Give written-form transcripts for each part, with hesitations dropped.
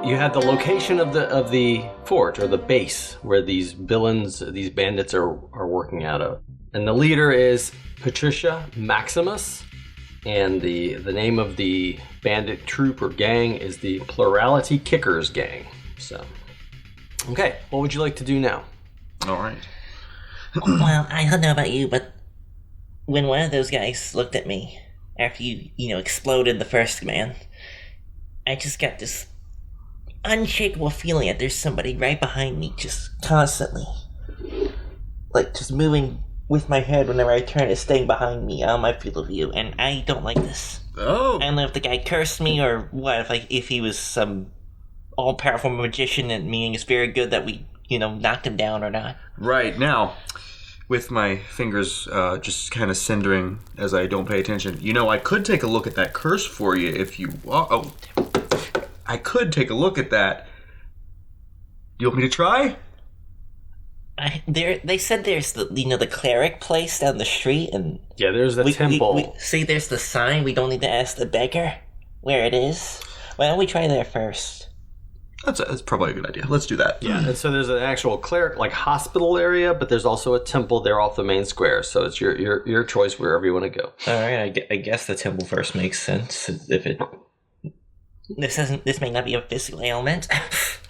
you have the location of the fort or the base where these villains, these bandits are working out of. And the leader is Patricia Maximus, and the name of the bandit troop or gang is the Plurality Kickers Gang. So, okay, what would you like to do now? All right. Well, I don't know about you, but when one of those guys looked at me after you exploded the first command, I just got this unshakable feeling that there's somebody right behind me just constantly. Like, just moving with my head whenever I turn, is staying behind me on my field of view, and I don't like this. Oh. I don't know if the guy cursed me or what, if he was some all-powerful magician and meaning it's very good that we, knocked him down or not. Right, now, with my fingers just kind of cindering as I don't pay attention, I could take a look at that curse for you if you... Oh, I could take a look at that. You want me to try? They said there's the cleric place down the street, and Yeah, there's the temple. We see, there's the sign. We don't need to ask the beggar where it is. Why don't we try there first? That's probably a good idea. Let's do that. Yeah, and so there's an actual cleric, hospital area, but there's also a temple there off the main square. So it's your choice wherever you want to go. All right, I guess the temple first makes sense. This may not be a physical ailment.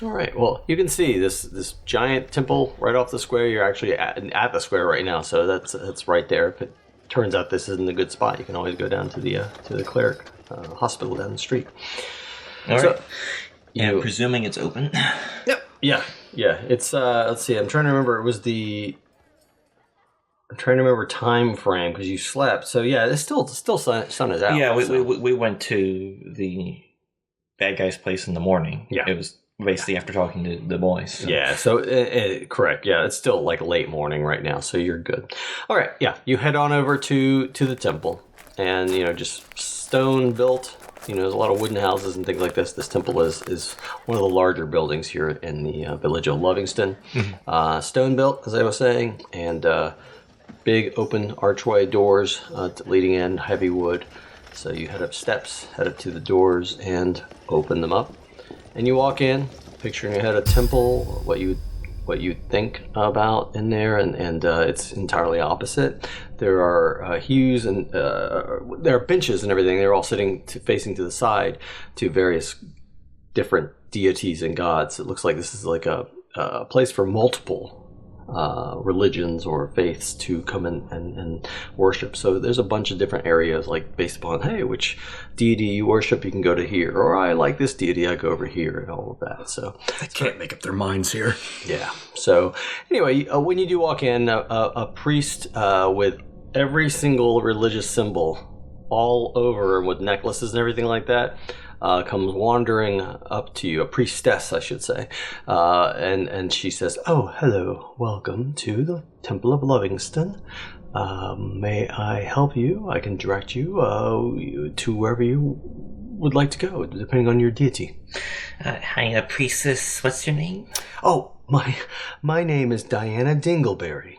All right. Well, you can see this giant temple right off the square. You're actually at the square right now, so that's right there. If it turns out this isn't a good spot, you can always go down to the cleric hospital down the street. All right. And presuming it's open. Yep. Yeah. It's let's see. I'm trying to remember. I'm trying to remember time frame because you slept. So yeah, it's still sun is out. Yeah, we went to the bad guy's place in the morning. Yeah. It was basically after talking to the boys. So. Yeah, so correct. Yeah, it's still late morning right now, so you're good. All right, yeah, you head on over to the temple, and just stone built. There's a lot of wooden houses and things like this. This temple is one of the larger buildings here in the village of Lovingston. Mm-hmm. Stone built, as I was saying, and big open archway doors leading in, heavy wood. So you head up steps, head up to the doors, and open them up. And you walk in, picture in your head a temple, what you think about in there, and it's entirely opposite. There are hues and there are benches and everything. They're all sitting facing to the side to various different deities and gods. It looks like this is like a place for multiple religions or faiths to come and worship. So there's a bunch of different areas, based upon, hey, which deity you worship, you can go to here, or I like this deity, I go over here, and all of that. So they can't make up their minds here. Yeah. So anyway, when you do walk in, a priest with every single religious symbol all over, with necklaces and everything like that, comes wandering up to you, a priestess, I should say, and she says, "Oh, hello, welcome to the Temple of Lovingston. May I help you? I can direct you to wherever you would like to go, depending on your deity." Hi, priestess. What's your name? Oh, my name is Diana Dingleberry.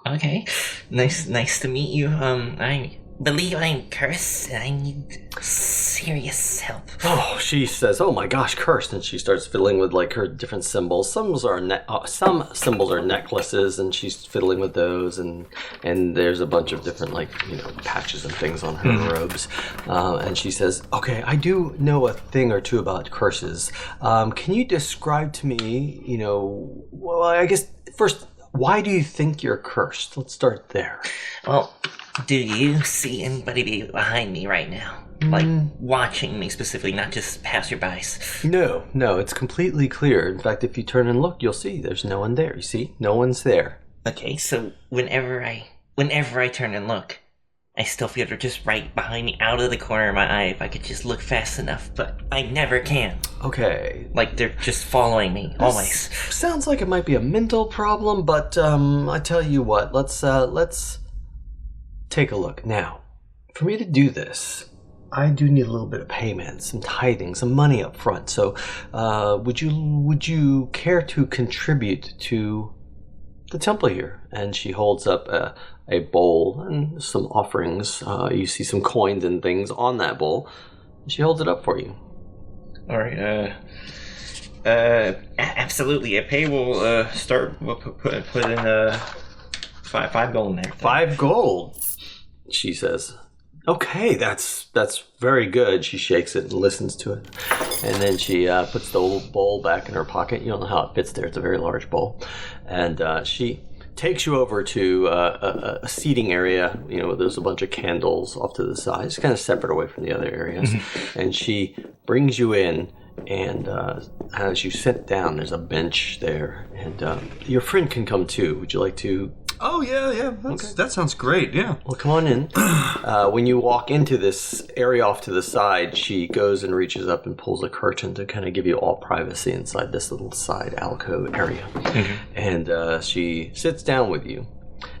Okay, nice to meet you. I believe I'm cursed and I need serious help. Oh, she says, "Oh my gosh, cursed," and she starts fiddling with her different symbols. Some symbols are necklaces, and she's fiddling with those, and there's a bunch of different patches and things on her robes. And she says, "Okay, I do know a thing or two about curses. Can you describe to me, well, I guess first, why do you think you're cursed? Let's start there." Well, do you see anybody behind me right now? Watching me specifically, not just passerbys. No, it's completely clear. In fact, if you turn and look, you'll see there's no one there. You see? No one's there. Okay, so whenever I turn and look, I still feel they're just right behind me, out of the corner of my eye, if I could just look fast enough, but I never can. Okay. They're just following me, always. Sounds like it might be a mental problem, but I tell you what, let's take a look. Now, for me to do this, I do need a little bit of payment, some tithing, some money up front. So would you care to contribute to the temple here? And she holds up a bowl and some offerings. You see some coins and things on that bowl. She holds it up for you. All right. Absolutely. A pay will start. We'll put in five gold in there. 5 gold, she says. Okay, that's very good. She shakes it and listens to it. And then she puts the old bowl back in her pocket. You don't know how it fits there. It's a very large bowl. And she takes you over to a seating area. You know, there's a bunch of candles off to the side. It's kind of separate away from the other areas. And she brings you in. And as you sit down, there's a bench there. And your friend can come too. Would you like to... Oh, yeah. That sounds great, yeah. Well, come on in. When you walk into this area off to the side, she goes and reaches up and pulls a curtain to kind of give you all privacy inside this little side alcove area. And she sits down with you,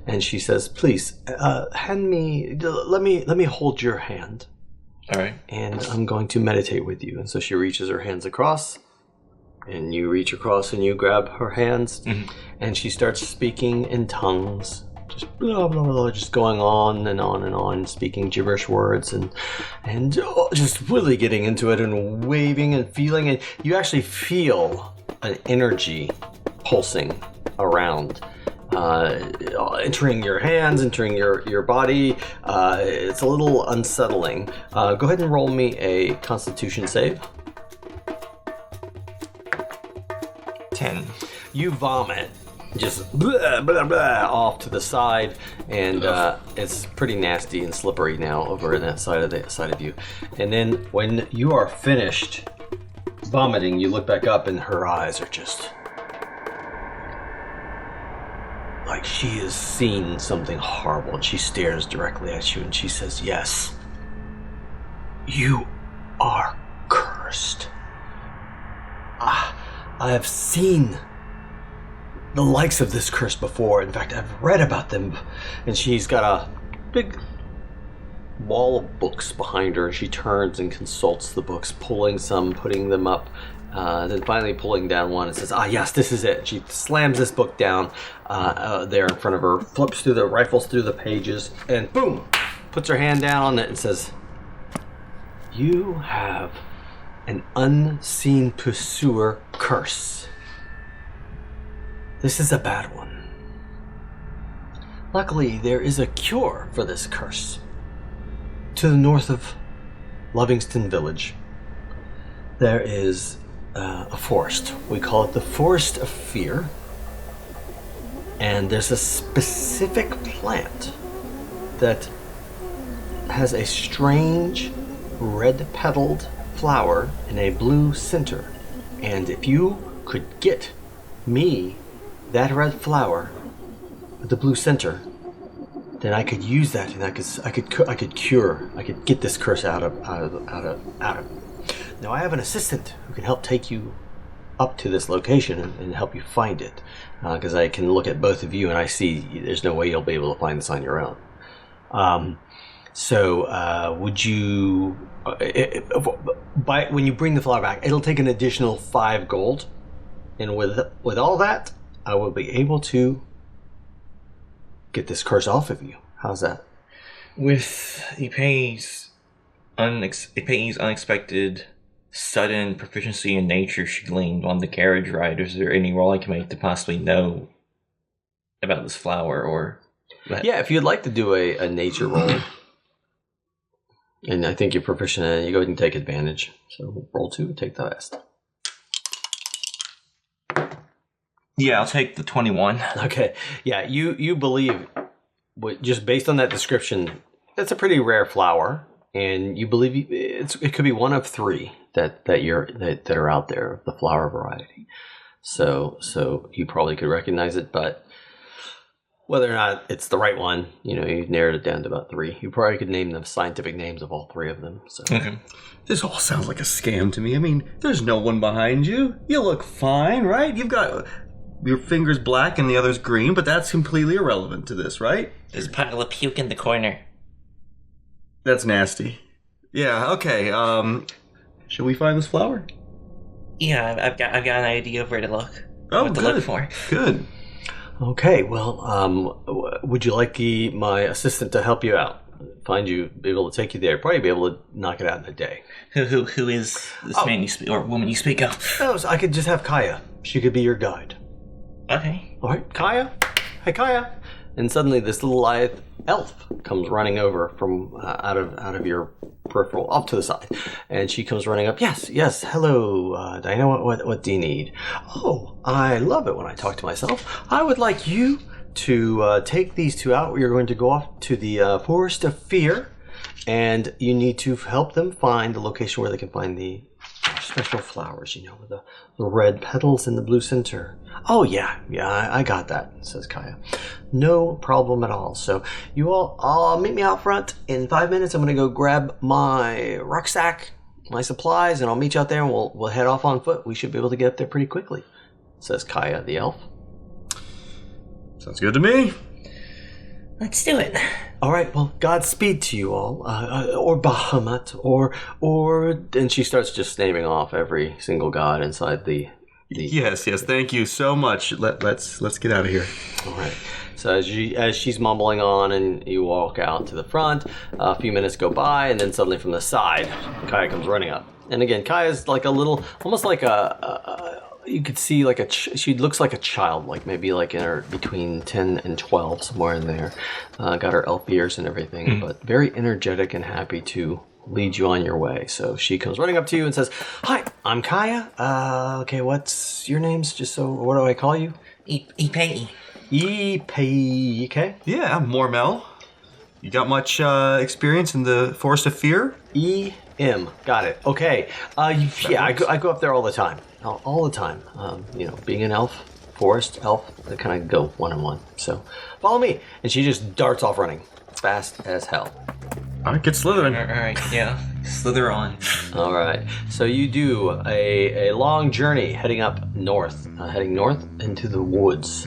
and she says, "Please, let me hold your hand. All right. And I'm going to meditate with you." And so she reaches her hands across. And you reach across and you grab her hands, and she starts speaking in tongues, just blah, blah, blah, just going on and on and on, speaking gibberish words and just really getting into it and waving and feeling it. You actually feel an energy pulsing around, entering your hands, entering your body. It's a little unsettling. Go ahead and roll me a Constitution save. 10. You vomit, just blah, blah, blah, off to the side, and it's pretty nasty and slippery now over in that side of you. And then when you are finished vomiting, you look back up, and her eyes are just like she has seen something horrible. And she stares directly at you, and she says, "Yes, you are cursed. I have seen the likes of this curse before. In fact, I've read about them." And she's got a big wall of books behind her. She turns and consults the books, pulling some, putting them up, then finally pulling down one and says, "Yes, this is it." She slams this book down there in front of her, rifles through the pages, and boom, puts her hand down on it and says, "You have an unseen pursuer curse. This is a bad one. Luckily, there is a cure for this curse. To the north of Lovingston village, there is a forest. We call it the Forest of Fear. And there's a specific plant that has a strange red-petaled flower in a blue center, and if you could get me that red flower with the blue center, then I could use that, and I could get this curse out of. Now I have an assistant who can help take you up to this location and help you find it, because I can look at both of you and I see there's no way you'll be able to find this on your own. So would you? When you bring the flower back, it'll take an additional 5 gold, and with all that, I will be able to get this curse off of you. How's that? With Ipei's unexpected, sudden proficiency in nature she gleaned on the carriage ride, is there any role I can make to possibly know about this flower or? Yeah, if you'd like to do a nature roll. And I think you're proficient in it. You go ahead and take advantage. So roll 2, take the rest. Yeah, I'll take the 21. Okay. Yeah, you believe, just based on that description, it's a pretty rare flower, and you believe it could be one of 3 that are out there of the flower variety. So you probably could recognize it, but whether or not it's the right one, you narrowed it down to about 3. You probably could name the scientific names of all 3 of them. So. Okay. This all sounds like a scam to me. I mean, there's no one behind you. You look fine, right? You've got your fingers black and the other's green, but that's completely irrelevant to this, right? There's a pile of puke in the corner. That's nasty. Yeah, okay. Should we find this flower? Yeah, I've got an idea of where to look. Oh, what to good. look for. Good. Okay, well, would you like my assistant to help you out? find you, be able to take you there. Probably be able to knock it out in a day. Who is this man you speak or woman you speak of? Oh, so I could just have Kaya. She could be your guide. Okay. All right, Kaya. Hey, Kaya. And suddenly, this little lithe elf comes running over from out of your peripheral, off to the side, and she comes running up. Yes, hello, Diana. What do you need? Oh, I love it when I talk to myself. I would like you to take these two out. You're going to go off to the Forest of Fear, and you need to help them find the location where they can find the special flowers, with the red petals in the blue center. Oh, yeah, I got that, says Kaya. No problem at all. So you all meet me out front. In 5 minutes, I'm going to go grab my rucksack, my supplies, and I'll meet you out there, and we'll head off on foot. We should be able to get up there pretty quickly, says Kaya the elf. Sounds good to me. Let's do it. All right, well, Godspeed to you all, or Bahamut, or, and she starts just naming off every single god inside the. Yes, thank you so much. Let's get out of here. All right. So as she's mumbling on, and you walk out to the front, a few minutes go by, and then suddenly from the side, Kaya comes running up. And again, Kaya's like a little, almost like you could see like she looks like a child, like maybe like in her between 10 and 12, somewhere in there. Got her elf ears and everything, but very energetic and happy to lead you on your way. So she comes running up to you and says, "Hi, I'm Kaya. Okay, what's your names? Just so, what do I call you?" Ipei. Ipei, okay? Yeah, I'm Mormel. You got much experience in the Forest of Fear? E.M. Got it. Okay. Yeah, I go up there all the time. All the time. Being an elf, forest elf, they kind of go one on one. So follow me. And she just darts off running, fast as hell. All right, get slithering. All right, yeah. Slither on. All right. So you do a long journey heading north into the woods.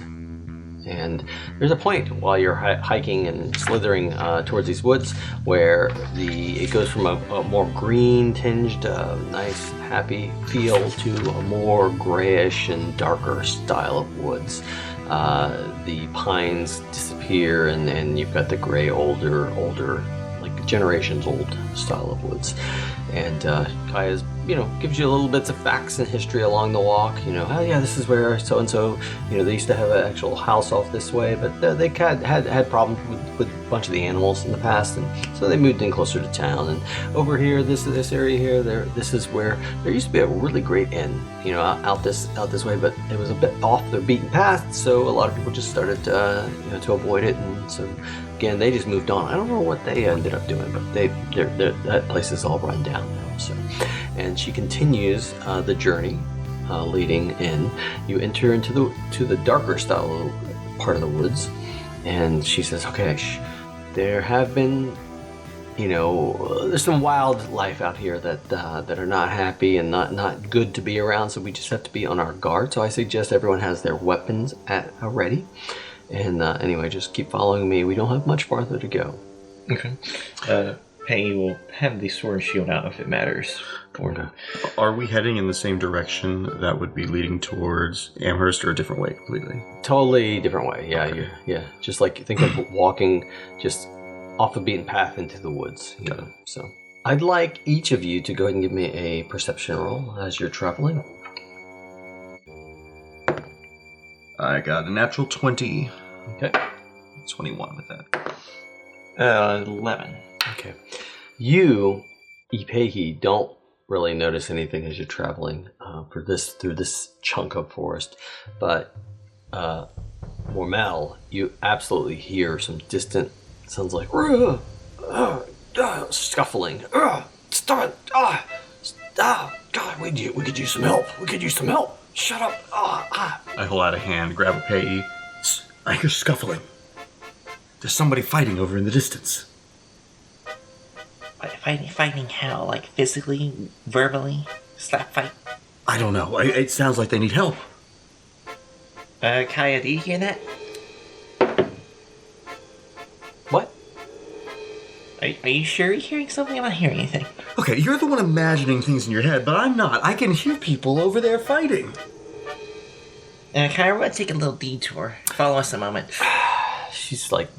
And there's a point while you're hiking and slithering towards these woods where it goes from a more green tinged, nice, happy feel to a more grayish and darker style of woods. The pines disappear, and then you've got the gray, older, like generations old style of woods. And Kaya's, gives you a little bits of facts and history along the walk. Oh yeah, this is where so and so. They used to have an actual house off this way, but they had problems with a bunch of the animals in the past, and so they moved in closer to town. And over here, this area here, this is where there used to be a really great inn, out this way, but it was a bit off the beaten path, so a lot of people just started to avoid it, and so. Again, they just moved on. I don't know what they ended up doing, but that place is all run down now. So, and she continues the journey, leading in. You enter into the darker style part of the woods, and she says, "Okay, there have been, there's some wildlife out here that are not happy and not good to be around. So we just have to be on our guard. So I suggest everyone has their weapons ready." And anyway, just keep following me. We don't have much farther to go. Okay. Peggy will have the sword and shield out if it matters. Okay. Are we heading in the same direction that would be leading towards Amherst, or a different way completely? Totally different way. Yeah, Okay. yeah. Just like think of walking just off the beaten path into the woods. So I'd like each of you to go ahead and give me a perception roll as you're traveling. I got a natural 20. Okay. 21 with that. 11. Okay. You, Ipehi, don't really notice anything as you're traveling through this chunk of forest, but Mormel, you absolutely hear some distant sounds like scuffling. Stop it! God, we could use some help. Shut up! I hold out a hand, grab a payee. I hear scuffling. There's somebody fighting over in the distance. Fighting how? Like physically, verbally, slap fight? I don't know. It sounds like they need help. Kaya, do you hear that? What? Are you sure you're hearing something? I'm not hearing anything. Okay, you're the one imagining things in your head, but I'm not. I can hear people over there fighting. Kaya, we're gonna take a little detour. Follow us a moment. She's like,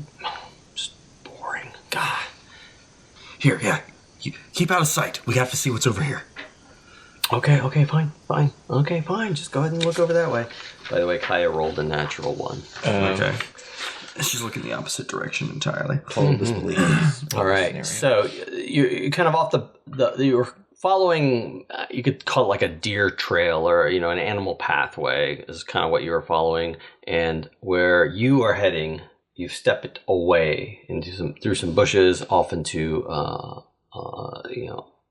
just boring. God. Here, yeah. Keep out of sight. We have to see what's over here. Okay, fine. Okay, fine. Just go ahead and look over that way. By the way, Kaya rolled a natural 1. Okay. She's looking the opposite direction entirely. Total disbelief. All right. So you're kind of off you're following, you could call it like a deer trail or, an animal pathway is kind of what you were following. And where you are heading, you've stepped away through some bushes off into,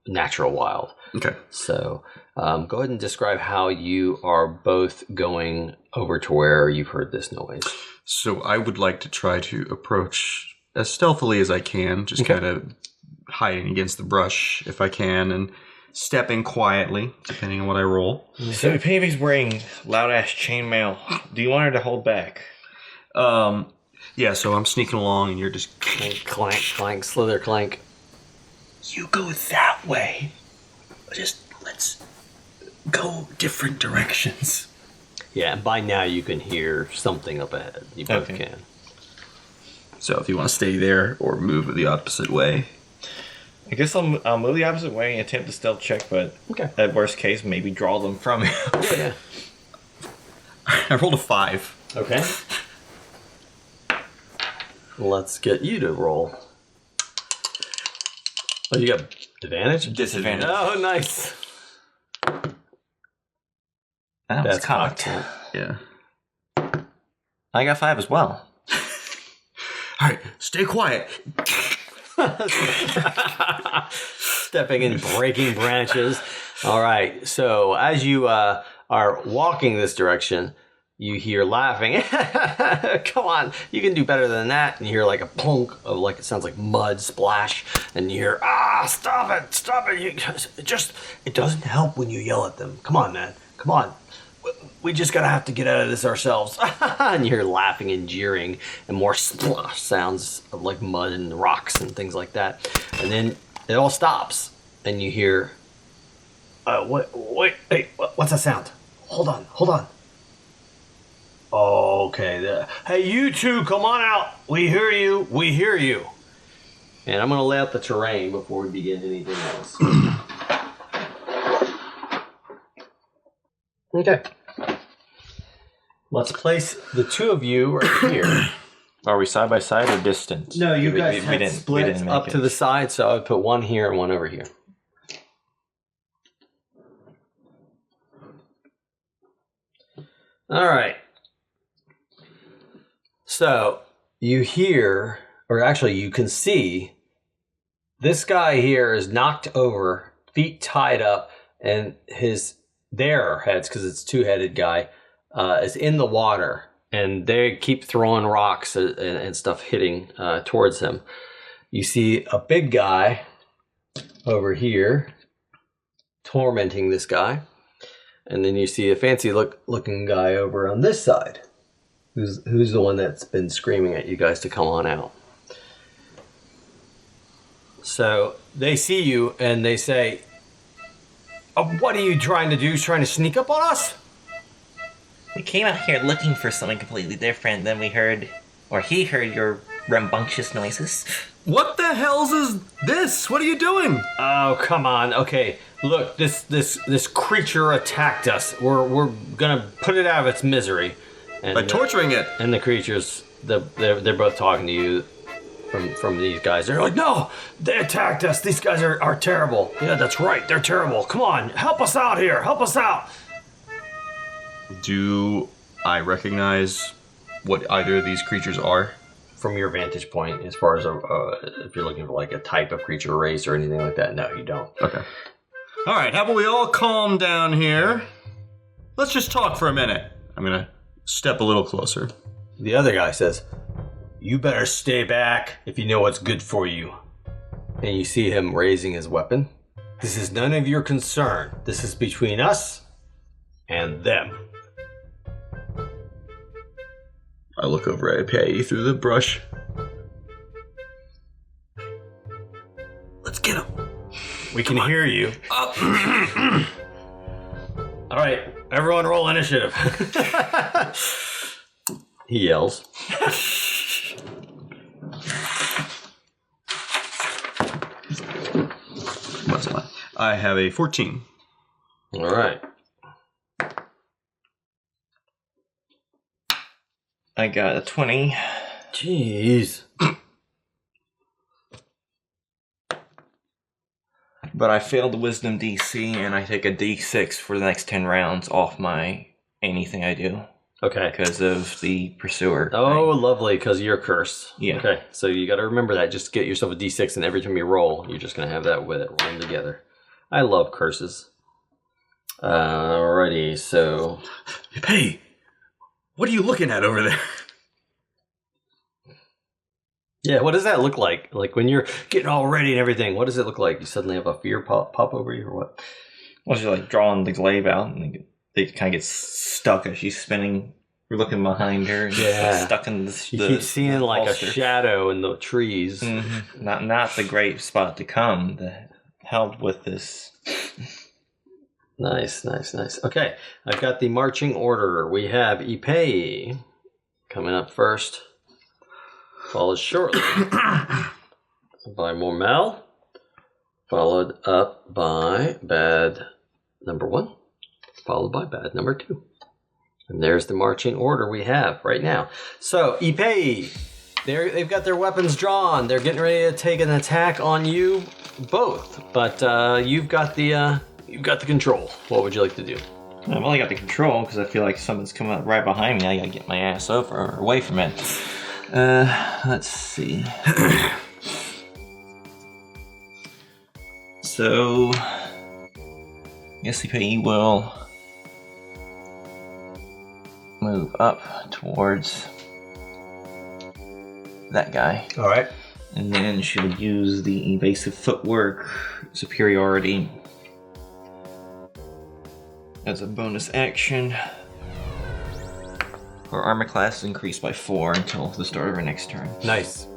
natural wild. Okay. So go ahead and describe how you are both going over to where you've heard this noise. So I would like to try to approach as stealthily as I can, just kind of hiding against the brush if I can, and stepping quietly, depending on what I roll. So if anybody's wearing loud-ass chainmail, do you want her to hold back? Yeah, so I'm sneaking along and you're just... Clank, clank, slither, clank. You go that way. Just let's go different directions. Yeah, and by now you can hear something up ahead. You both can. So if you want to stay there or move the opposite way. I guess I'll move the opposite way and attempt to stealth check, but at worst case, maybe draw them from you. Yeah. I rolled a 5. Okay. Let's get you to roll. Oh, you got advantage? Disadvantage. Oh, nice. That was cocked. Yeah. I got 5 as well. All right, stay quiet. Stepping and breaking branches. All right. So as you are walking this direction, you hear laughing. Come on, you can do better than that. And you hear like a plunk of it sounds like mud splash. And you hear, stop it. It doesn't help when you yell at them. Come on, man. Come on. We just have to get out of this ourselves. And you hear laughing and jeering and more splash sounds of like mud and rocks and things like that. And then it all stops and you hear, what's that sound? Hold on. Okay. Hey, you two, come on out. We hear you. And I'm going to lay out the terrain before we begin anything else. Okay. Let's place the two of you right here. Are we side by side or distant? No, you guys we had didn't split make up it. to the side, so I would put one here and one over here. All right. So you hear, or actually you can see, this guy here is knocked over, feet tied up, and their heads, because it's a two-headed guy, is in the water. And they keep throwing rocks and stuff hitting towards him. You see a big guy over here tormenting this guy. And then you see a fancy looking guy over on this side. Who's the one that's been screaming at you guys to come on out. So they see you and they say, what are you trying to do? Trying to sneak up on us? We came out here looking for something completely different. Then he heard your rambunctious noises. What the hell's is this? What are you doing? Oh, come on. Okay, look, this creature attacked us. We're gonna put it out of its misery. And, By torturing it. And the creatures, they're both talking to you from these guys. They're like, no, they attacked us. These guys are terrible. Yeah, that's right. They're terrible. Come on, help us out here. Help us out. Do I recognize what either of these creatures are? From your vantage point, as far as if you're looking for like a type of creature or race or anything like that, no, you don't. Okay. All right, how about we all calm down here? Let's just talk for a minute. I'm going to step a little closer. The other guy says, you better stay back if you know what's good for you. And you see him raising his weapon. This is none of your concern. This is between us and them. I look over at Patty through the brush. Let's get him. We can hear you. All right, everyone roll initiative. He yells. That's fine. I have a 14. All right. I got a 20. Jeez. But I failed the wisdom DC, and I take a D6 for the next 10 rounds off my anything I do. Okay. Because of the pursuer. Oh, lovely, because you're cursed. Yeah. Okay, so you got to remember that. Just get yourself a D6, and every time you roll, you're just going to have that with it run together. I love curses. Alrighty, so... Hey, what are you looking at over there? Yeah, what does that look like? Like when you're getting all ready and everything, what does it look like? You suddenly have a fear pop over you or what? Well, she's like drawing the glaive out, and they kind of get stuck as she's spinning. We're looking behind her, and Yeah. stuck in the. You keep seeing like holster. a shadow in the trees. Mm-hmm. Not the great spot to come. To help with this. Nice. Okay, I've got the marching order. We have Ipe coming up first, followed shortly by Mormel, followed up by bad number 1, followed by bad number 2. And there's the marching order we have right now. So, Ipe, they've got their weapons drawn. They're getting ready to take an attack on you both. But you've got the control. What would you like to do? I've only got the control because I feel like something's coming up right behind me. I gotta get my ass over or away from it. Let's see. So, I guess he will move up towards that guy. All right. And then she'll use the evasive footwork superiority as a bonus action. Her armor class is increased by 4 until the start of her next turn. Nice.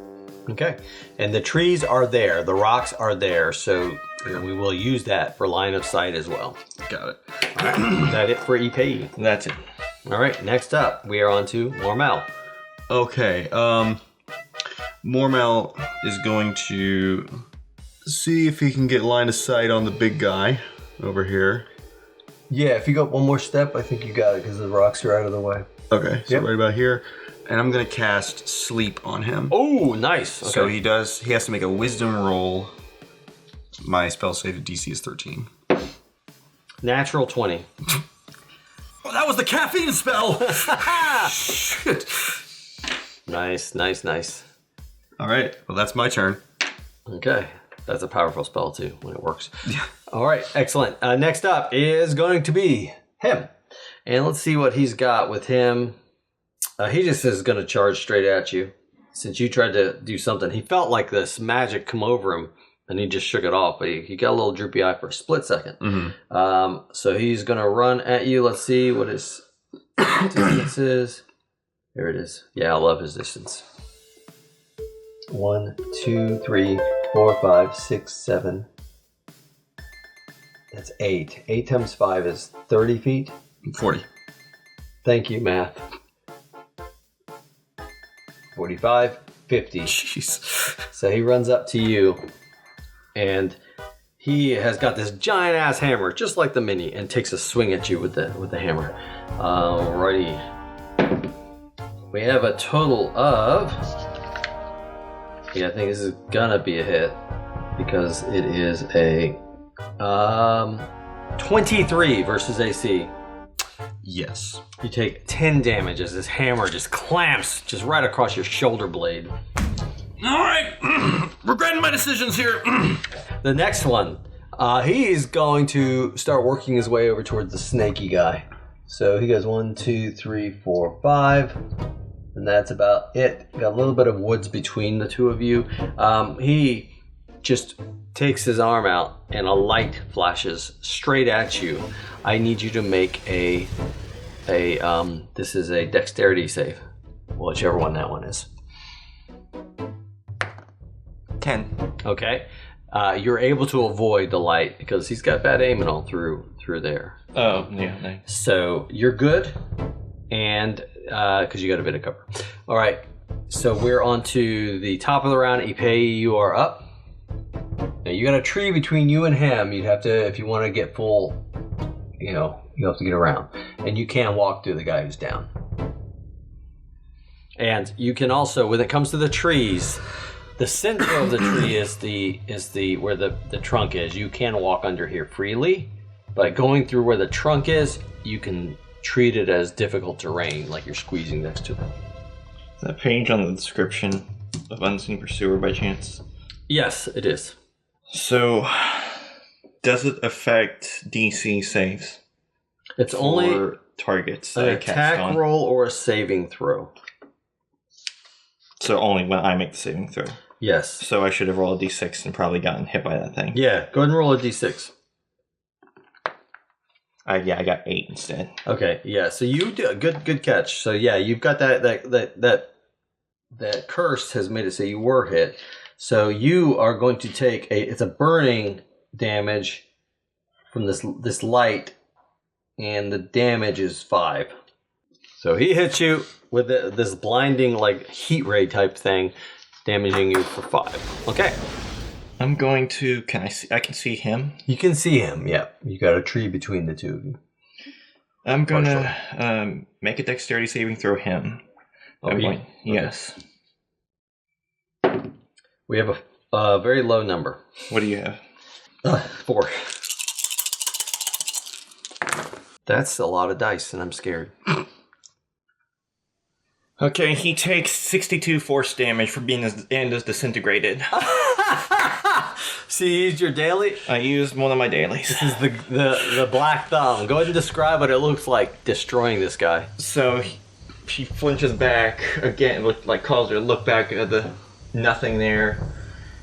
Okay. And the trees are there. The rocks are there. So we will use that for line of sight as well. Got it. All right. Is that it for Ipe? That's it. All right. Next up, we are on to Mormel. Okay, Mormel is going to see if he can get line of sight on the big guy over here. Yeah, if you go up one more step, I think you got it because the rocks are out of the way. Okay, so Yep. right about here. And I'm going to cast Sleep on him. Oh, nice. Okay. So he has to make a wisdom roll. My spell save DC is 13. Natural 20. Oh, that was the caffeine spell! Shit. Nice. All right, well, that's my turn. Okay. That's a powerful spell, too, when it works. Yeah. All right, excellent. Next up is going to be him. And let's see what he's got with him. He just is going to charge straight at you. Since you tried to do something, he felt like this magic come over him, and he just shook it off. But he got a little droopy eye for a split second. Mm-hmm. So he's going to run at you. Let's see what his distance is. There it is. Yeah, I love his distance. 1, 2, 3, 4, 5, 6, 7. That's 8. 8 times 5 is 30 feet. 40. Thank you, math. 45, 50. Jeez. So he runs up to you, and he has got this giant ass hammer, just like the mini, and takes a swing at you with the hammer. Alrighty. We have a total of... Yeah, I think this is gonna be a hit because it is a 23 versus AC. Yes. You take 10 damage as this hammer just clamps just right across your shoulder blade. All right. Regretting my decisions here. The next one, he's going to start working his way over towards the snaky guy. So he goes 1, 2, 3, 4, 5. And that's about it. Got a little bit of woods between the two of you. He just takes his arm out and a light flashes straight at you. I need you to make this is a dexterity save. Whichever one that one is. 10. Okay. You're able to avoid the light because he's got bad aim and all through there. Oh, yeah, nice. So you're good, and because you got a bit of cover. All right, so we're on to the top of the round. Ipe, you are up. Now, you got a tree between you and him. You'd have to, if you want to get full, you have to get around. And you can walk through the guy who's down. And you can also, when it comes to the trees, the center of the tree is the where the trunk is. You can walk under here freely, but going through where the trunk is, you can treat it as difficult terrain, like you're squeezing next to it. Is that page on the description of Unseen Pursuer by chance? Yes, it is. So, does it affect DC saves? It's for only targets an that I cast attack on? roll or a saving throw. So only when I make the saving throw. Yes. So I should have rolled a d6 and probably gotten hit by that thing. Yeah, go ahead and roll a d6. I got 8 instead. Okay, yeah. So you do good catch. So yeah, you've got that curse has made it so you were hit. So you are going to take it's a burning damage from this light, and the damage is 5. So he hits you with this blinding like heat ray type thing, damaging you for 5. Okay. I'm going to. Can I see? I can see him. You can see him. Yeah, you got a tree between the two of you. I'm gonna make a dexterity saving throw him. Oh, Okay. Yes. We have a very low number. What do you have? 4. That's a lot of dice, and I'm scared. Okay, he takes 62 force damage for being and is disintegrated. So you used your daily? I used one of my dailies. This is the black thumb. Go ahead and describe what it looks like destroying this guy. So she flinches back again, like calls her to look back at the nothing there,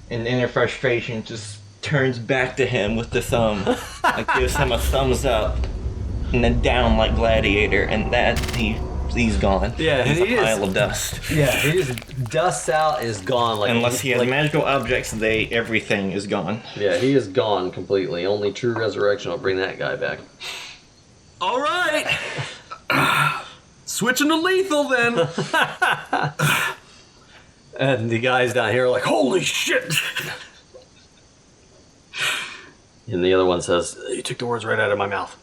and in her frustration just turns back to him with the thumb, like gives him a thumbs up, and then down like Gladiator, and that he's gone. Yeah, he's he a is. pile of dust. Yeah, he just dusts out, is gone. Like Unless he has like, magical objects, everything is gone. Yeah, he is gone completely. Only true resurrection will bring that guy back. All right. Switching to lethal then. And the guys down here are like, holy shit! And the other one says, you took the words right out of my mouth.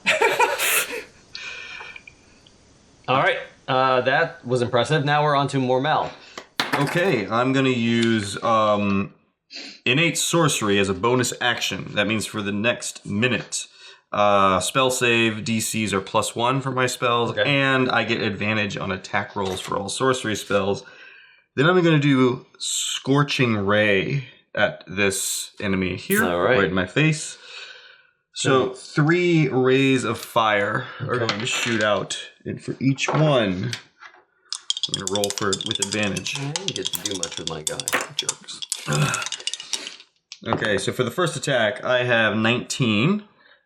All right, that was impressive. Now we're on to Mormel. Okay, I'm going to use innate sorcery as a bonus action. That means for the next minute. Spell save DCs are +1 for my spells, Okay. and I get advantage on attack rolls for all sorcery spells. Then I'm going to do Scorching Ray at this enemy here, All right. right in my face. So 3 rays of fire are going to shoot out, and for each one, I'm going to roll with advantage. I didn't get to do much with my guy. Jerks. Okay, so for the first attack, I have 19.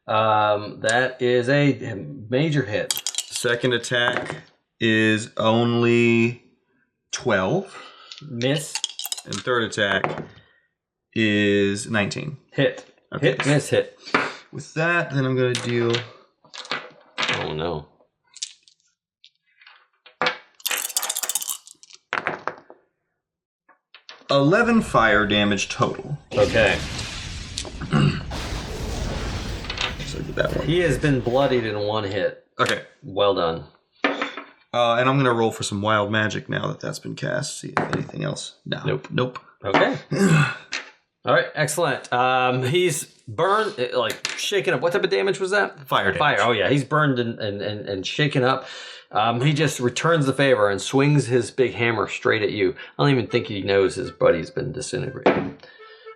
That is a major hit. Second attack is only 12. Miss. And third attack is 19. Hit. Okay. Hit, miss, hit. With that, then I'm going to deal Oh, no. $11 fire damage total. Okay. So get that one. He has been bloodied in 1 hit. Okay. Well done. And I'm going to roll for some wild magic now that that's been cast. See if anything else. No. Nope. Okay. All right, excellent. He's burned, like shaken up. What type of damage was that? Fire damage. Fire. Oh yeah, he's burned and shaken up. He just returns the favor and swings his big hammer straight at you. I don't even think he knows his buddy's been disintegrated.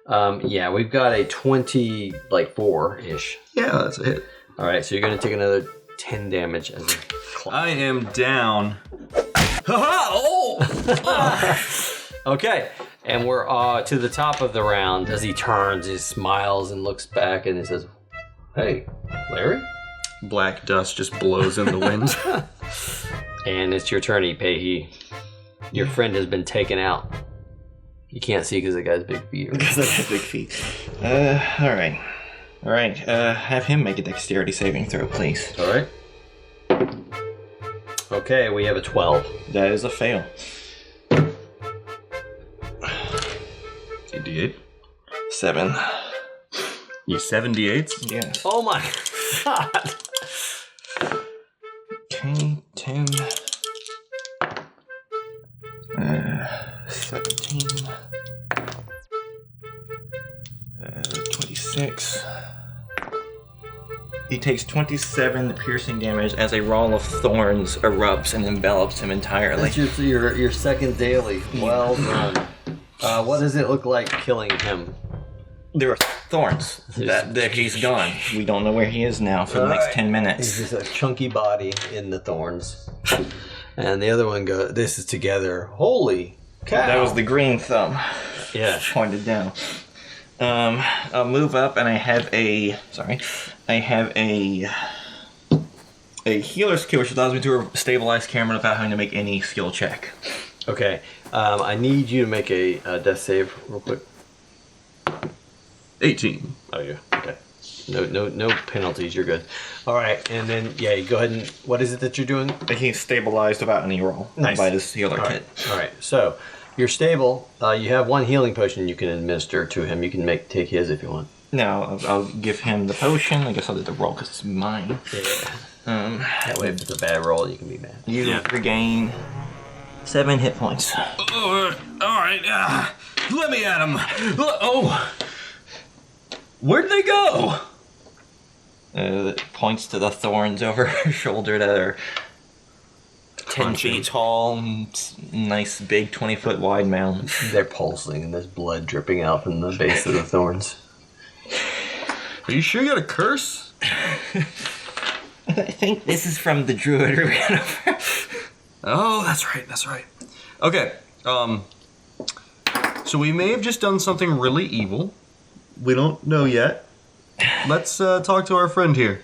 Yeah, we've got a 24-ish. Yeah, that's a hit. All right, so you're going to take another 10 damage as a claw. I am down. Okay, and we're to the top of the round. As he turns, he smiles and looks back and he says, "Hey, Larry?" Black dust just blows in the wind. And it's your turn, Ipehi. Your friend has been taken out. You can't see because the guy's big feet. Because of his big feet. All right. Have him make a dexterity saving throw, please. All right. Okay, we have a 12. That is a fail. D8. 7. You 78? Yes. Oh my god. Okay, 10. 17. 26. He takes 27 piercing damage as a wall of thorns erupts and envelops him entirely. That's your second daily. Well done. What does it look like killing him? There are thorns that he's gone. We don't know where he is now for the next 10 He's minutes. just a chunky body in the thorns. And the other one goes, this is together. Holy cow. That was the green thumb. Yeah. Pointed down. I'll move up and I have a healer skill which allows me to stabilize Cameron without having to make any skill check. Okay. I need you to make a death save real quick. 18. Oh, yeah. Okay. No penalties. You're good. All right. And then, yeah, you go ahead and, what is it that you're doing? He's stabilized without any roll. Nice. By this healer kit. All right. So you're stable. You have one healing potion you can administer to him. You can take his if you want. Now, I'll give him the potion. I guess I'll do the roll because it's mine. Yeah. That way, if it's a bad roll, you can be mad. You regain 7 hit points. All right. Let me at him. Oh! Where'd they go? It points to the thorns over her shoulder that are 10 feet tall, nice big 20-foot wide mounds. They're pulsing and there's blood dripping out from the base of the thorns. Are you sure you got a curse? I think this is from the druid we ran over. Oh, that's right. Okay, so we may have just done something really evil. We don't know yet. Let's talk to our friend here.